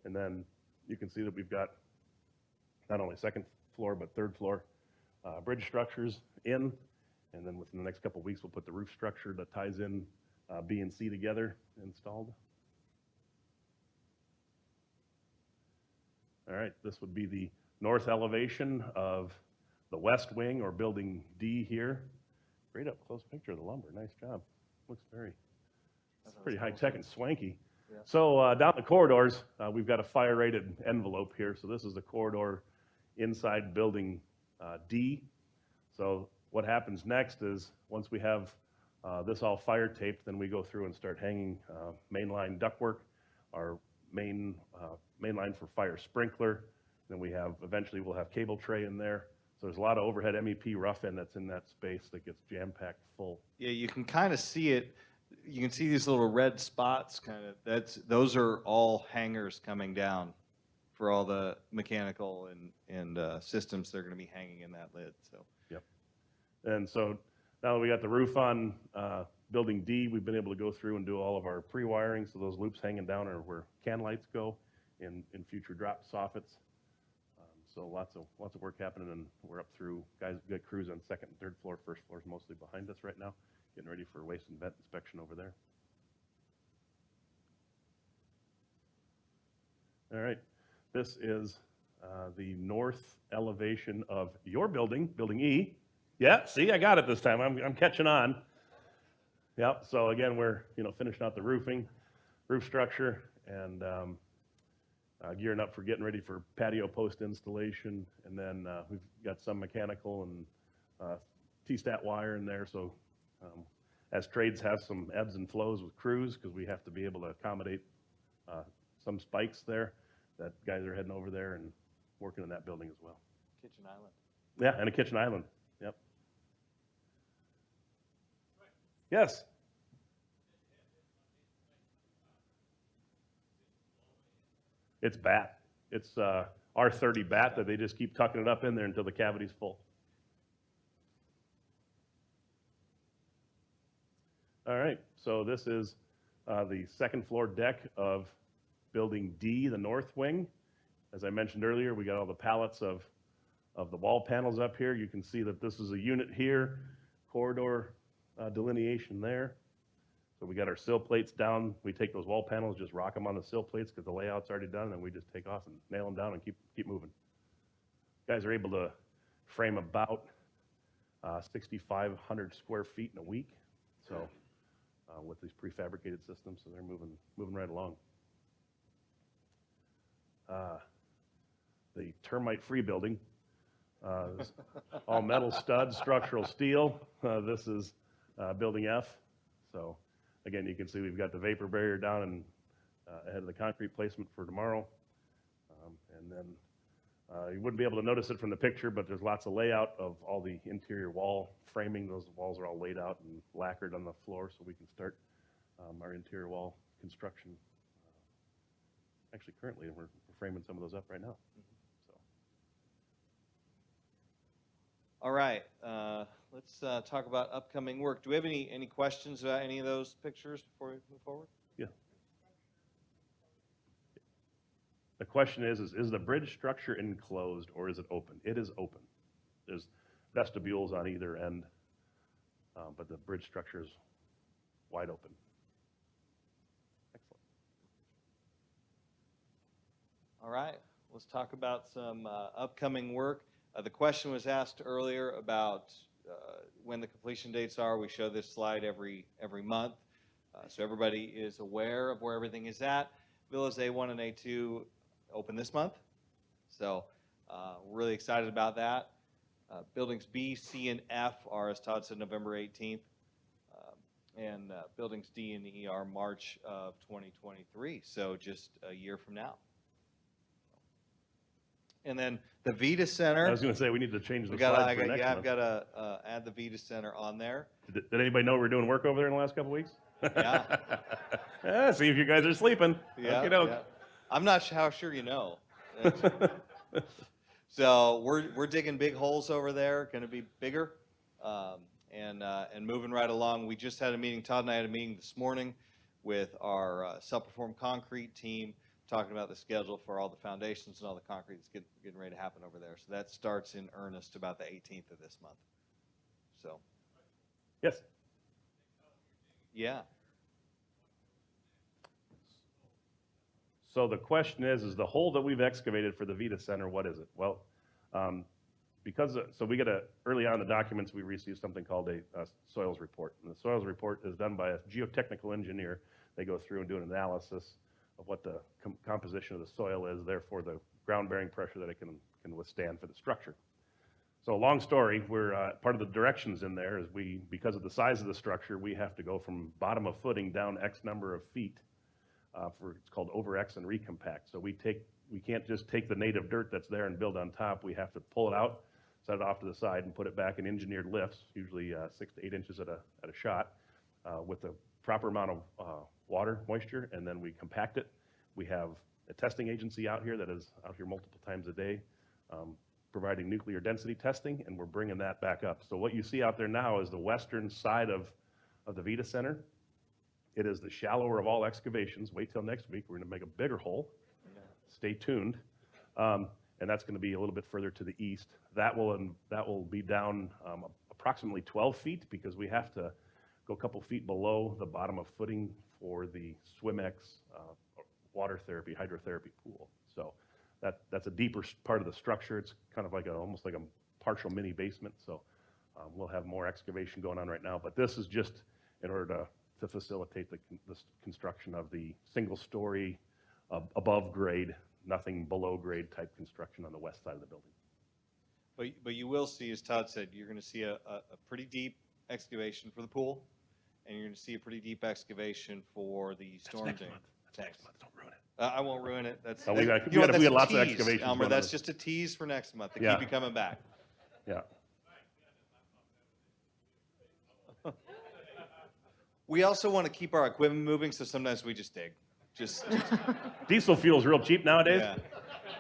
And then you can see that we've got not only second floor but third floor bridge structures in, and then within the next couple of weeks we'll put the roof structure that ties in B and C together installed. All right, this would be the north elevation of the west wing, or building D here. Great up close picture of the lumber, nice job. Looks it's pretty high tech and swanky. Yeah. So down the corridors, we've got a fire rated envelope here. So this is the corridor inside building D. So what happens next is once we have this all fire taped, then we go through and start hanging mainline ductwork, our main line for fire sprinkler. Then eventually we'll have cable tray in there. So there's a lot of overhead MEP rough end that's in that space that gets jam-packed full. Yeah, you can kind of see it. You can see these little red spots kind of. Those are all hangers coming down for all the mechanical and systems that are going to be hanging in that lid. So. Yep. And so now that we got the roof on building D, we've been able to go through and do all of our pre-wiring. So those loops hanging down are where can lights go in future drop soffits. So lots of work happening, and we're up through, guys got crews on second and third floor. First floor is mostly behind us right now, getting ready for waste and vent inspection over there. All right, this is the north elevation of your building, building E. Yeah, see, I got it this time. I'm catching on. Yep. So again, we're finishing out the roof structure, and gearing up for getting ready for patio post installation, and then we've got some mechanical and T-stat wire in there. So as trades have some ebbs and flows with crews, because we have to be able to accommodate some spikes there, that guys are heading over there and working in that building as well. Kitchen island. Yeah, and a kitchen island. Yep. Yes. It's bat. It's R30 bat that they just keep tucking it up in there until the cavity's full. All right, so this is the second floor deck of building D, the north wing. As I mentioned earlier, we got all the pallets of the wall panels up here. You can see that this is a unit here, corridor delineation there. So we got our sill plates down. We take those wall panels, just rock them on the sill plates because the layout's already done, and we just take off and nail them down and keep moving. Guys are able to frame about 6,500 square feet in a week. So with these prefabricated systems, so they're moving right along. The termite-free building, all metal studs, structural steel. This is building F. So again, you can see we've got the vapor barrier down and ahead of the concrete placement for tomorrow. And then you wouldn't be able to notice it from the picture, but there's lots of layout of all the interior wall framing. Those walls are all laid out and lacquered on the floor, so we can start our interior wall construction. Actually, currently, we're framing some of those up right now. So. All right, let's talk about upcoming work. Do we have any questions about any of those pictures before we move forward? Yeah. The question is the bridge structure enclosed or is it open? It is open. There's vestibules on either end, but the bridge structure is wide open. Excellent. All right, let's talk about some upcoming work. The question was asked earlier about when the completion dates are. We show this slide every month, so everybody is aware of where everything is at. Villas A1 and A2 open this month, so we're really excited about that. Buildings B, C, and F are, as Todd said, November 18th, and buildings D and E are March of 2023, so just a year from now. And then the Vita Center. I was going to say, we need to change the We gotta, slide for next I've month. got to add the Vita Center on there. Did anybody know we're doing work over there in the last couple weeks? Yeah. Yeah, see if you guys are sleeping. Yeah, Okey-doke. yeah. I'm not how sure you know. So we're digging big holes over there, going to be bigger, and moving right along. We just had a meeting. Todd and I had a meeting this morning with our self-performed concrete team, talking about the schedule for all the foundations and all the concrete that's getting ready to happen over there. So that starts in earnest about the 18th of this month. So, Yes. yeah. So the question is the hole that we've excavated for the Vita Center, what is it? Well, so we get early on in the documents, we received something called a soils report. And the soils report is done by a geotechnical engineer. They go through and do an analysis of what the composition of the soil is, therefore the ground-bearing pressure that it can withstand for the structure. So long story, we're part of the directions in there is because of the size of the structure, we have to go from bottom of footing down X number of feet it's called over X and recompact. So we can't just take the native dirt that's there and build on top. We have to pull it out, set it off to the side, and put it back in engineered lifts, usually 6 to 8 inches at a shot, with the proper amount of water, moisture, and then we compact it. We have a testing agency out here that is out here multiple times a day, providing nuclear density testing, and we're bringing that back up. So what you see out there now is the western side of the Vita Center. It is the shallower of all excavations. Wait till next week. We're going to make a bigger hole. Stay tuned. And that's going to be a little bit further to the east. That will be down approximately 12 feet because we have to go a couple feet below the bottom of footing for the SwimX water therapy, hydrotherapy pool. So that's a deeper part of the structure. It's kind of like almost like a partial mini basement. So we'll have more excavation going on right now. But this is just in order to facilitate the construction of the single-story, above grade, nothing below grade type construction on the west side of the building. But you will see, as Todd said, you're going to see a pretty deep excavation for the pool, and you're going to see a pretty deep excavation for the storm drain. That's next month. Don't ruin it. I won't ruin it. That's Oh, we got that's a lots of tease, excavations Elmer, going that's on. just a tease for next month to Yeah. keep you coming back. Yeah. We also want to keep our equipment moving, so sometimes we just dig. Just Diesel fuel's real cheap nowadays,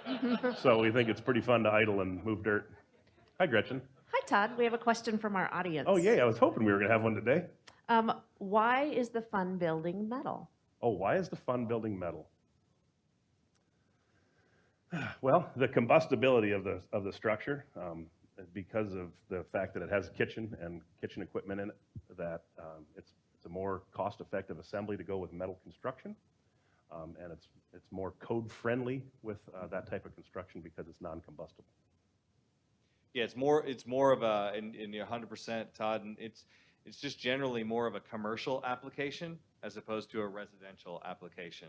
yeah. so we think it's pretty fun to idle and move dirt. Hi, Gretchen. Hi, Todd. We have a question from our audience. Oh, yay. I was hoping we were going to have one today. Why is the fun building metal? Oh, why is the fun building metal? Well, the combustibility of the structure, because of the fact that it has a kitchen and kitchen equipment in it, that it's a more cost-effective assembly to go with metal construction, and it's more code-friendly with that type of construction because it's non-combustible. Yeah, it's more of a, and you're 100%, Todd, and it's just generally more of a commercial application as opposed to a residential application,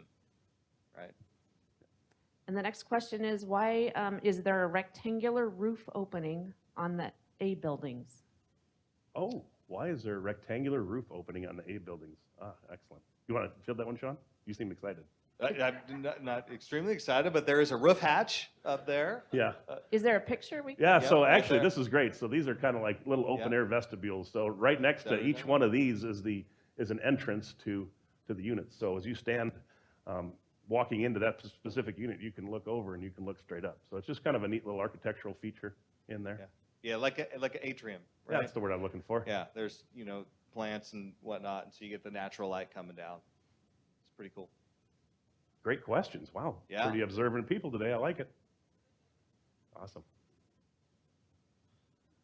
right? And the next question is, why is there a rectangular roof opening on the A buildings? Oh, why is there a rectangular roof opening on the A buildings? Ah, excellent. You want to field that one, Sean? You seem excited. I'm not extremely excited, but there is a roof hatch up there. Yeah. Is there a picture we can? Yeah, Yep, so right actually, there. this is great. So these are kind of like little open air vestibules. So right next to each one of these is an entrance to the units. So as you stand walking into that specific unit, you can look over and you can look straight up. So it's just kind of a neat little architectural feature in there. Yeah, like an atrium, right? That's the word I'm looking for. Yeah, there's plants and whatnot, and so you get the natural light coming down. It's pretty cool. Great questions. Wow. Yeah. Pretty observant people today. I like it. Awesome.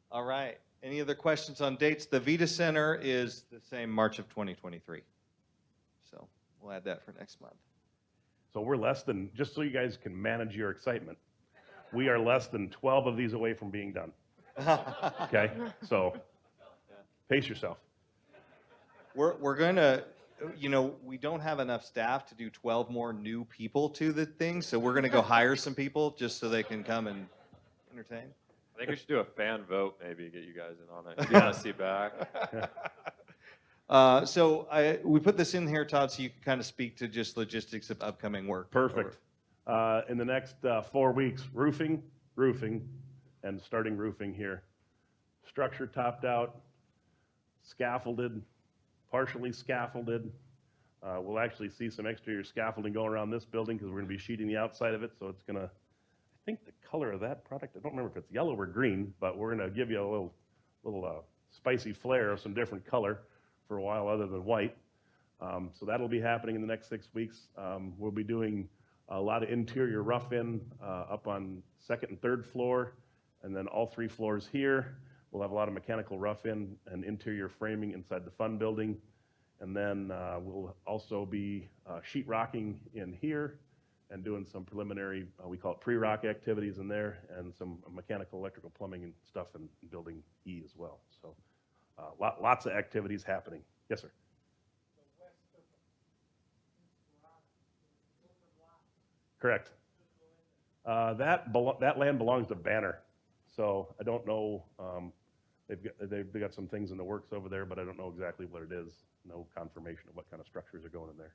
All right. Any other questions on dates? The Vita Center is the same March of 2023. So we'll add that for next month. So we're less than, just so you guys can manage your excitement, We are less than 12 of these away from being done, okay? So pace yourself. We're going to, we don't have enough staff to do 12 more new people to the thing, so we're going to go hire some people just so they can come and entertain. I think we should do a fan vote, maybe get you guys in on it. If you want to see back. We put this in here, Todd, so you can kind of speak to just logistics of upcoming work. Perfect. In the next 4 weeks, roofing, and starting roofing here. Structure topped out, scaffolded, partially scaffolded. We'll actually see some exterior scaffolding going around this building because we're going to be sheeting the outside of it, so it's going to, I think the color of that product, I don't remember if it's yellow or green, but we're going to give you a little spicy flair of some different color for a while other than white. So that'll be happening in the next 6 weeks. We'll be doing a lot of interior rough-in up on 2nd and 3rd floor, and then all 3 floors here. We'll have a lot of mechanical rough-in and interior framing inside the fun building. And then we'll also be sheetrocking in here and doing some preliminary, we call it pre-rock activities in there, and some mechanical, electrical, plumbing and stuff in building E as well. So lots of activities happening. Yes, sir. The west of Inspirata, the open lot, Correct. That land belongs to Banner, so I don't know. They've got some things in the works over there, but I don't know exactly what it is. No confirmation of what kind of structures are going in there,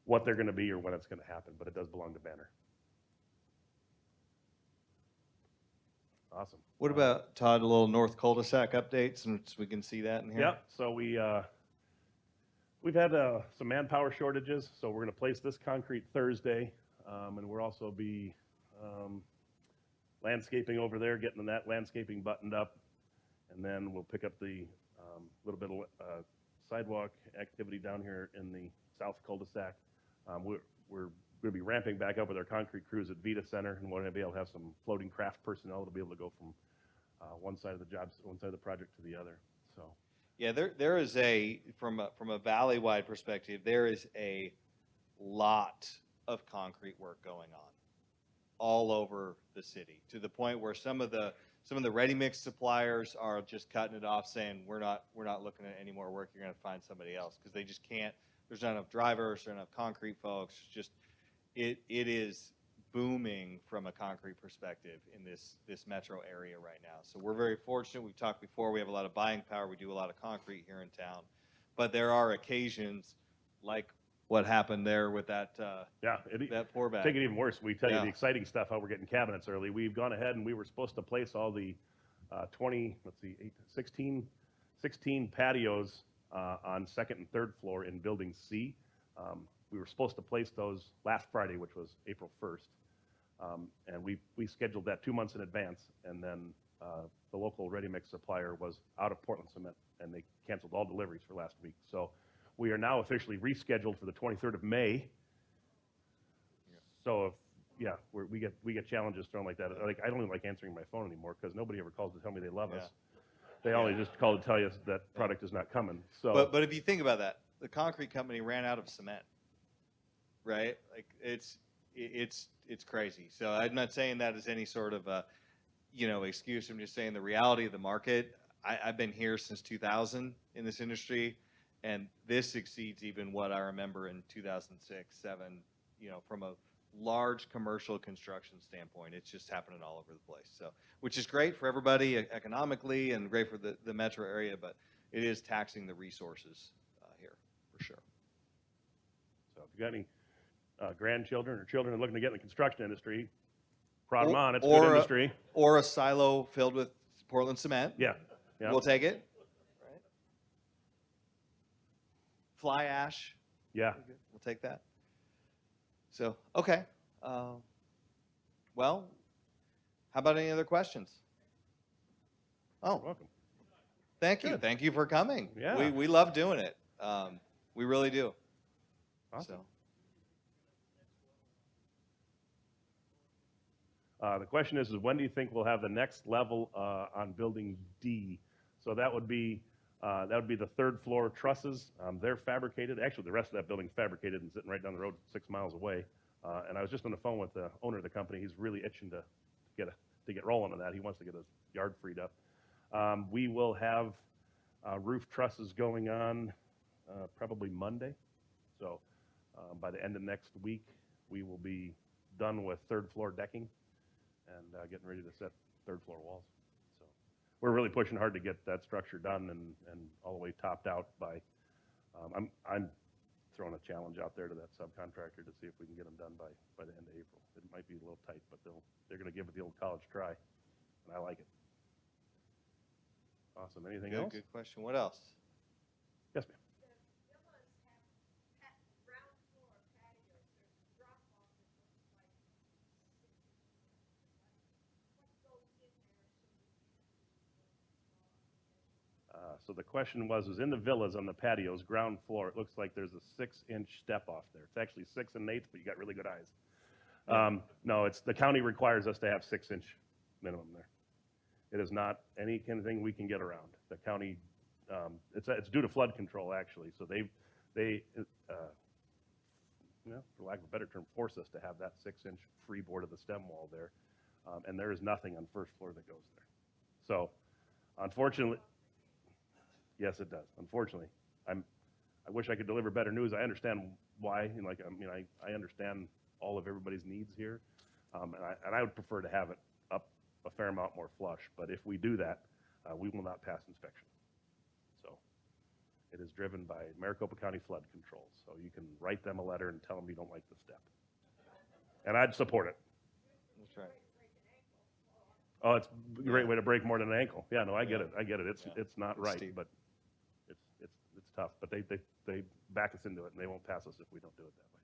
what they're going to be, or when it's going to happen. But it does belong to Banner. Awesome. What about, Todd, a little North Cul-De-Sac update, since we can see that in here? Yep. So we've had some manpower shortages, so we're going to place this concrete Thursday, and we'll also be landscaping over there, getting that landscaping buttoned up, and then we'll pick up the little bit of sidewalk activity down here in the South Cul-De-Sac. We're going to be ramping back up with our concrete crews at Vita Center, and we're going to be able to have some floating craft personnel to be able to go from one side of the project to the other. So. Yeah, there is from a valley-wide perspective, there is a lot of concrete work going on all over the city, to the point where some of the ready-mix suppliers are just cutting it off, saying we're not looking at any more work. You're going to find somebody else because they just can't. There's not enough drivers. There's not enough concrete folks. Just it is booming from a concrete perspective in this metro area right now. So we're very fortunate. We've talked before. We have a lot of buying power. We do a lot of concrete here in town, but there are occasions like what happened there with that that pour bag. Take it even worse. We tell you Yeah. the exciting stuff, how we're getting cabinets early. We've gone ahead and we were supposed to place all the 16 patios on 2nd and 3rd floor in building C. We were supposed to place those last Friday, which was April 1st. And we scheduled that 2 months in advance, and then the local ready-mix supplier was out of Portland cement, and they canceled all deliveries for last week. So we are now officially rescheduled for the 23rd of May. So we get challenges thrown like that. Like, I don't even like answering my phone anymore because nobody ever calls to tell me they love us. They only just call to tell you that product is not coming. So, but if you think about that, the concrete company ran out of cement, right? Like it's crazy. So I'm not saying that as any sort of excuse. I'm just saying the reality of the market. I've been here since 2000 in this industry, and this exceeds even what I remember in 2006, 2007. From a large commercial construction standpoint, it's just happening all over the place. So, which is great for everybody economically and great for the metro area, but it is taxing the resources here for sure. if you got any grandchildren or children looking to get in the construction industry, prod them on. It's a good industry. Or a silo filled with Portland cement. Yeah. We'll take it. Right. Fly ash. Yeah. We'll take that. So, okay. Well, how about any other questions? Oh, You're welcome. thank you. Good. Thank you for coming. Yeah. We love doing it. We really do. Awesome. So, The question is when do you think we'll have the next level on building D? So that would be the 3rd floor trusses. They're fabricated. Actually, the rest of that building's fabricated and sitting right down the road 6 miles away. And I was just on the phone with the owner of the company. He's really itching to to get rolling on that. He wants to get his yard freed up. We will have roof trusses going on probably Monday. So by the end of next week, we will be done with third floor decking and getting ready to set third floor walls. So we're really pushing hard to get that structure done and all the way topped out by, I'm throwing a challenge out there to that subcontractor to see if we can get them done by the end of April. It might be a little tight, but they're going to give it the old college try, and I like it. Awesome. Anything else? Good question. What else? Yes, ma'am. So the question was in the villas on the patios, ground floor, it looks like there's a 6-inch step off there. It's actually 6 1/8, but you got really good eyes. No, the county requires us to have 6-inch minimum there. It is not any kind of thing we can get around. The county, it's due to flood control actually. So they for lack of a better term, force us to have that 6-inch freeboard of the stem wall there. And there is nothing on first floor that goes there. So unfortunately, yes, it does. Unfortunately, I wish I could deliver better news. I understand why, and I understand all of everybody's needs here, and I would prefer to have it up a fair amount more flush. But if we do that, we will not pass inspection. So it is driven by Maricopa County Flood Control. So you can write them a letter and tell them you don't like the step, and I'd support it. That's right. Oh, it's a great way to break more than an ankle. Yeah, no, I get it. I get it. It's not It's right, steep. but it's tough. But they back us into it, and they won't pass us if we don't do it that way.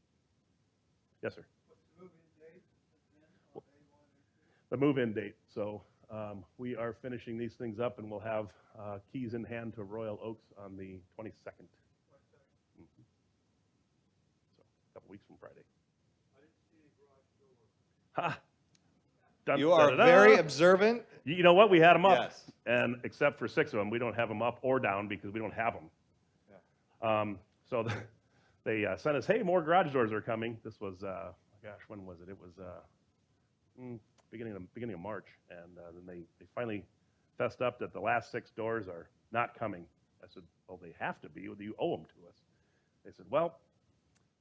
Yes, sir. What's the move-in date then on A1 and 2? The move-in date. So we are finishing these things up, and we'll have keys in hand to Royal Oaks on the 22nd. Mm-hmm. So a couple weeks from Friday. I didn't see any garage doors. Ha! Dun, You are da, da, da. very observant. You know what? We had them up, Yes. and except for 6 of them, we don't have them up or down because we don't have them. So they sent us, hey, more garage doors are coming. This was, gosh, when was it? It was beginning of March, and then they finally fessed up that the last 6 doors are not coming. I said, well, they have to be. You owe them to us. They said, well,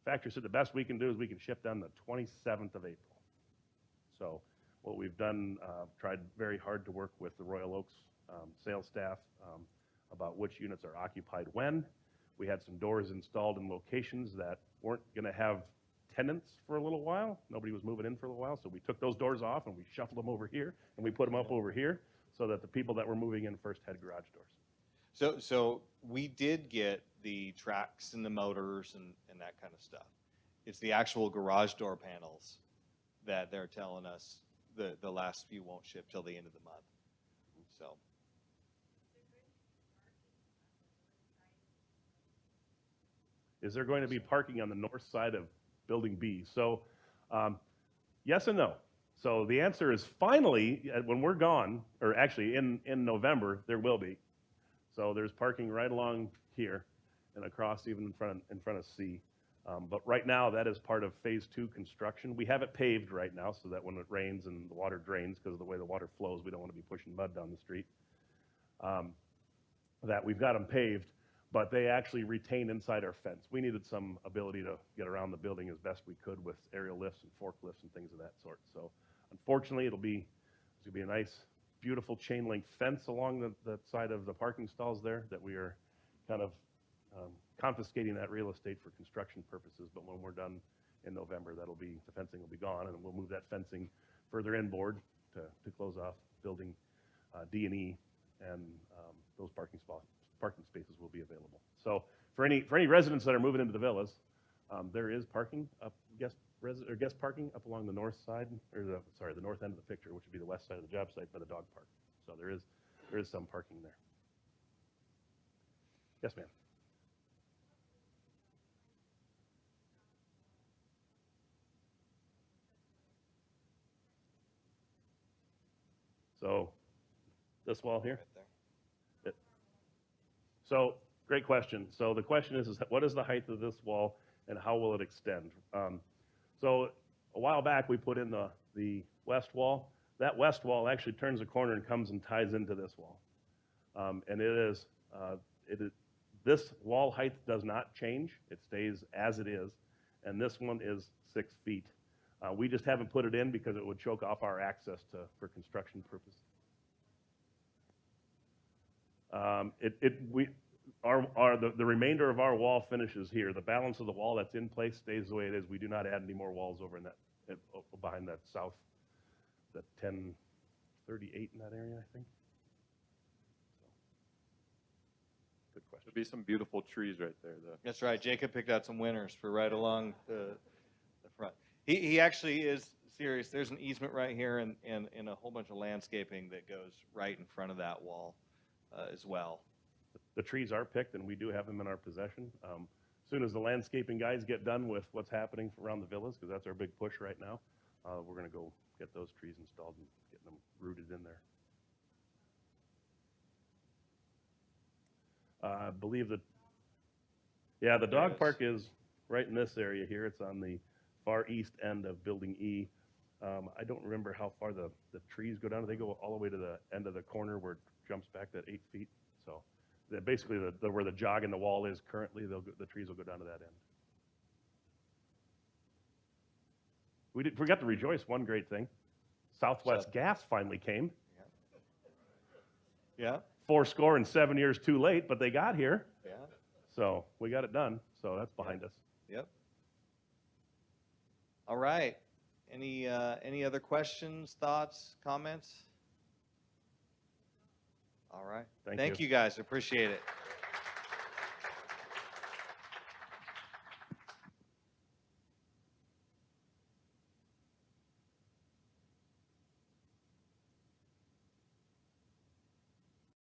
factory said the best we can do is we can ship them the 27th of April. So what we've done, tried very hard to work with the Royal Oaks sales staff about which units are occupied when. We had some doors installed in locations that weren't going to have tenants for a little while. Nobody was moving in for a little while, so we took those doors off and we shuffled them over here and we put them up over here so that the people that were moving in first had garage doors. So we did get the tracks and the motors and that kind of stuff. It's the actual garage door panels that they're telling us the last few won't ship till the end of the month. So Is there going to be parking on the north side of Building B? So yes and no. So the answer is finally, when we're gone, or actually in November, there will be. So there's parking right along here and across even in front of C. But right now, that is part of phase 2 construction. We have it paved right now so that when it rains and the water drains, because of the way the water flows, we don't want to be pushing mud down the street. That we've got them paved, but they actually retain inside our fence. We needed some ability to get around the building as best we could with aerial lifts and forklifts and things of that sort. So unfortunately, it's going to be a nice, beautiful chain link fence along the side of the parking stalls there that we are kind of confiscating that real estate for construction purposes. But when we're done in November, the fencing will be gone, and we'll move that fencing further inboard to close off building D and E, and those parking spaces will be available. So for any residents that are moving into the villas, there is parking up guest parking up along the north side, or the north end of the picture, which would be the west side of the job site by the dog park. So there is some parking there. Yes, ma'am. So this wall here. right there. So great question. So the question is what is the height of this wall and how will it extend? So a while back we put in the west wall. That west wall actually turns the corner and comes and ties into this wall. And it is, this wall height does not change. It stays as it is. And this one is 6 feet. We just haven't put it in because it would choke off our access for construction purposes. The remainder of our wall finishes here. The balance of the wall that's in place stays the way it is. We do not add any more walls over in that, behind that south, that 1038 in that area, I think. So, good question. There'll be some beautiful trees right there, though. That's right. Jacob picked out some winners for right along the front. He actually is serious. There's an easement right here and a whole bunch of landscaping that goes right in front of that wall as well. The trees are picked, and we do have them in our possession. As soon as the landscaping guys get done with what's happening around the villas, because that's our big push right now, we're going to go get those trees installed and get them rooted in there. I believe that, yeah, the dog park is right in this area here. It's on the far east end of Building E. I don't remember how far the trees go down. They go all the way to the end of the corner where it jumps back that 8 feet. So basically where the jog in the wall is currently, the trees will go down to that end. We forgot to rejoice one great thing. Southwest Gas finally came. Yeah. 7 years too late, but they got here. Yeah. So we got it done. So that's behind us. Yep. All right. Any other questions, thoughts, comments? All right. Thank Thank you. you guys. Appreciate it.